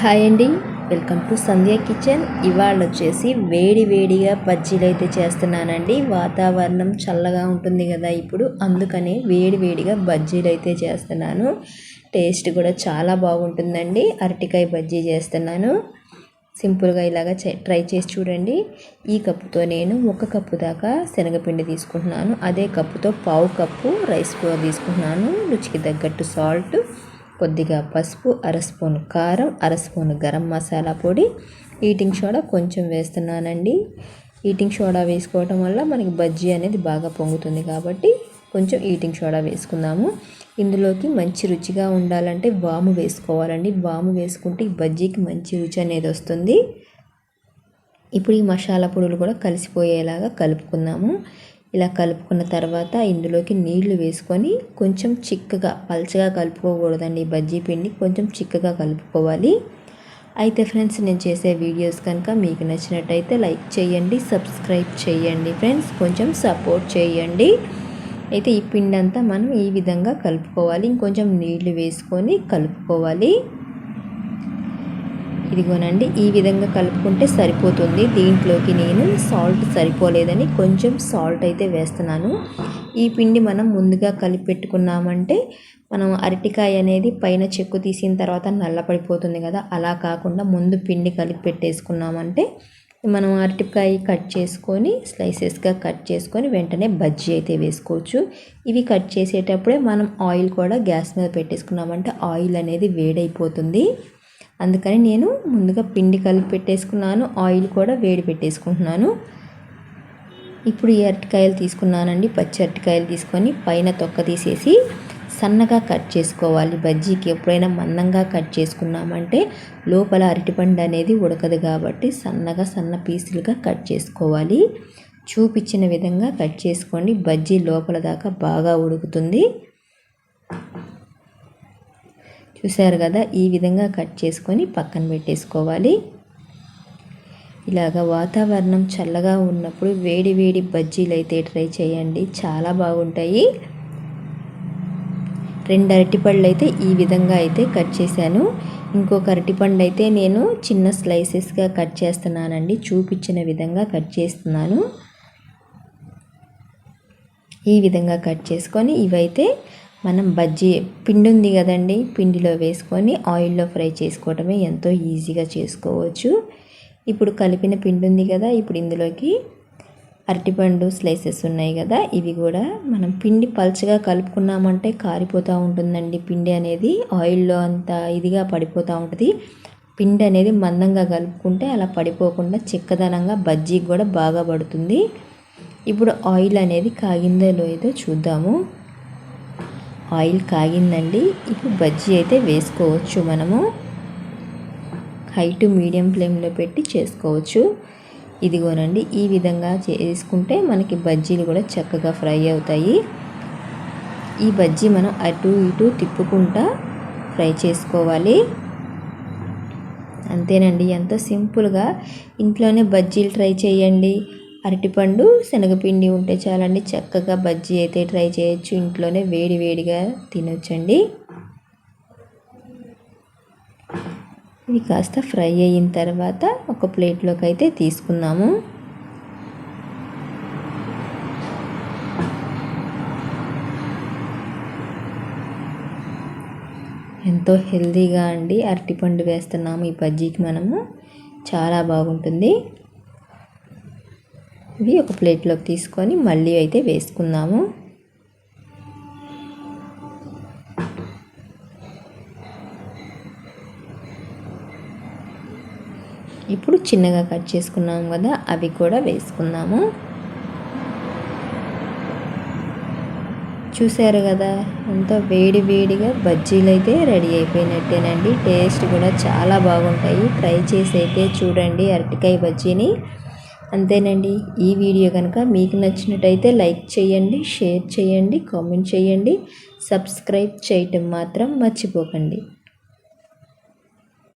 Hi అండి, welcome to Sandhya kitchen. ఇవాళ వచ్చేసి వేడిగా బజ్జీలు అయితే చేస్తున్నానండి. వాతావరణం చల్లగా ఉంటుంది కదా ఇప్పుడు, అందుకని వేడిగా బజ్జీలు అయితే చేస్తున్నాను. టేస్ట్ కూడా చాలా బాగుంటుందండి. అరటికాయ బజ్జీ చేస్తున్నాను. సింపుల్గా ఇలాగా ట్రై చేసి చూడండి. ఈ కప్పుతో నేను 1 కప్పు దాకా శనగపిండి తీసుకుంటున్నాను. అదే కప్పుతో 1/2 కప్పు రైస్ ఫ్లోర్ తీసుకుంటున్నాను. రుచికి తగ్గట్టు సాల్ట్, కొద్దిగా పసుపు, 1/2 స్పూన్ కారం, 1/2 స్పూన్ గరం మసాలా పొడి, ఈటింగ్ సోడా కొంచెం వేస్తున్నానండి. ఈటింగ్ సోడా వేసుకోవడం వల్ల మనకి బజ్జీ అనేది బాగా పొంగుతుంది కాబట్టి కొంచెం ఈటింగ్ సోడా వేసుకుందాము. ఇందులోకి మంచి రుచిగా ఉండాలంటే వాము వేసుకోవాలండి. వాము వేసుకుంటే ఈ బజ్జీకి మంచి రుచి అనేది వస్తుంది. ఇప్పుడు ఈ మసాలా పొడులు కూడా కలిసిపోయేలాగా కలుపుకుందాము. ఇలా కలుపుకున్న తర్వాత ఇందులోకి నీళ్లు వేసుకొని కొంచెం చిక్కగా, పల్చగా కలుపుకోకూడదండి. బజ్జీ పిండి కొంచెం చిక్కగా కలుపుకోవాలి. అయితే ఫ్రెండ్స్, నేను చేసే వీడియోస్ కనుక మీకు నచ్చినట్టయితే లైక్ చేయండి, సబ్స్క్రైబ్ చేయండి ఫ్రెండ్స్, కొంచెం సపోర్ట్ చేయండి. అయితే ఈ పిండి అంతా మనం ఈ విధంగా కలుపుకోవాలి. ఇంకొంచెం నీళ్లు వేసుకొని కలుపుకోవాలి. ఇదిగోనండి, ఈ విధంగా కలుపుకుంటే సరిపోతుంది. దీంట్లోకి నేను సాల్ట్ సరిపోలేదని కొంచెం సాల్ట్ అయితే వేస్తున్నాను. ఈ పిండి మనం ముందుగా కలిపి పెట్టుకున్నామంటే మనం అరటికాయ అనేది పైన చెక్కు తీసిన తర్వాత నల్లపడిపోతుంది కదా, అలా కాకుండా ముందు పిండి కలిపి పెట్టేసుకున్నామంటే మనం అరటికాయ కట్ చేసుకొని స్లైసెస్గా కట్ చేసుకొని వెంటనే బజ్జీ అయితే వేసుకోవచ్చు. ఇవి కట్ చేసేటప్పుడే మనం ఆయిల్ కూడా గ్యాస్ మీద పెట్టేసుకున్నామంటే ఆయిల్ అనేది వేడైపోతుంది. అందుకని నేను ముందుగా పిండి కలిపి పెట్టేసుకున్నాను, ఆయిల్ కూడా వేడి పెట్టేసుకుంటున్నాను. ఇప్పుడు ఈ అరటికాయలు తీసుకున్నానండి. పచ్చి అరటికాయలు తీసుకొని పైన తొక్క తీసేసి సన్నగా కట్ చేసుకోవాలి. బజ్జీకి ఎప్పుడైనా మందంగా కట్ చేసుకున్నామంటే లోపల అరటిపండు అనేది ఉడకదు కాబట్టి సన్న పీసులుగా కట్ చేసుకోవాలి. చూపించిన విధంగా కట్ చేసుకోండి. బజ్జీ లోపల దాకా బాగా ఉడుకుతుంది. చూసారు కదా, ఈ విధంగా కట్ చేసుకొని పక్కన పెట్టేసుకోవాలి. ఇలాగ వాతావరణం చల్లగా ఉన్నప్పుడు వేడి బజ్జీలు అయితే ట్రై చేయండి, చాలా బాగుంటాయి. 2 అరటిపళ్ళు అయితే ఈ విధంగా అయితే కట్ చేశాను. ఇంకొక అరటిపండు అయితే నేను చిన్న స్లైసెస్గా కట్ చేస్తున్నానండి. చూపించిన విధంగా కట్ చేస్తున్నాను. ఈ విధంగా కట్ చేసుకొని ఇవైతే మనం బజ్జీ పిండి ఉంది కదండి, పిండిలో వేసుకొని ఆయిల్లో ఫ్రై చేసుకోవడమే, ఎంతో ఈజీగా చేసుకోవచ్చు. ఇప్పుడు కలిపిన పిండి ఉంది కదా, ఇప్పుడు ఇందులోకి అరటిపండు స్లైసెస్ ఉన్నాయి కదా, ఇవి కూడా మనం పిండి పల్చగా కలుపుకున్నామంటే కారిపోతూ ఉంటుందండి. పిండి అనేది ఆయిల్లో అంత ఇదిగా పడిపోతూ ఉంటుంది. పిండి అనేది మందంగా కలుపుకుంటే అలా పడిపోకుండా చిక్కదనంగా బజ్జీకి కూడా బాగా పడుతుంది. ఇప్పుడు ఆయిల్ అనేది కాగిందో లేదో చూద్దాము. ఆయిల్ కాగిందండి. ఇప్పుడు బజ్జీ అయితే వేసుకోవచ్చు. మనము హై టు మీడియం ఫ్లేమ్లో పెట్టి చేసుకోవచ్చు. ఇదిగోనండి, ఈ విధంగా చేసుకుంటే మనకి బజ్జీలు కూడా చక్కగా ఫ్రై అవుతాయి. ఈ బజ్జీ మనం అటు ఇటు తిప్పుకుంటా ఫ్రై చేసుకోవాలి. అంతేనండి, ఎంతో సింపుల్గా ఇంట్లోనే బజ్జీలు ట్రై చేయండి. అరటిపండు, శనగపిండి ఉంటే చాలండి, చక్కగా బజ్జీ అయితే ట్రై చేయొచ్చు. ఇంట్లోనే వేడిగా తినొచ్చండి. ఇది కాస్త ఫ్రై అయిన తర్వాత ఒక ప్లేట్లోకి అయితే తీసుకుందాము. ఎంతో హెల్తీగా అండి అరటిపండు వేస్తున్నాము ఈ బజ్జీకి మనము, చాలా బాగుంటుంది. ఇవి ఒక ప్లేట్లోకి తీసుకొని మళ్ళీ అయితే వేసుకుందాము. ఇప్పుడు చిన్నగా కట్ చేసుకున్నాము కదా, అవి కూడా వేసుకుందాము. చూసారు కదా, ఎంతో వేడిగా బజ్జీలు అయితే రెడీ అయిపోయినట్టేనండి. టేస్ట్ కూడా చాలా బాగుంటాయి. ట్రై చేసి అయితే చూడండి అరటికాయ బజ్జీని. అంతేనండి, ఈ వీడియో కనుక మీకు నచ్చినట్టయితే లైక్ చేయండి, షేర్ చేయండి, కామెంట్ చేయండి, సబ్స్క్రైబ్ చేయటం మాత్రం మర్చిపోకండి.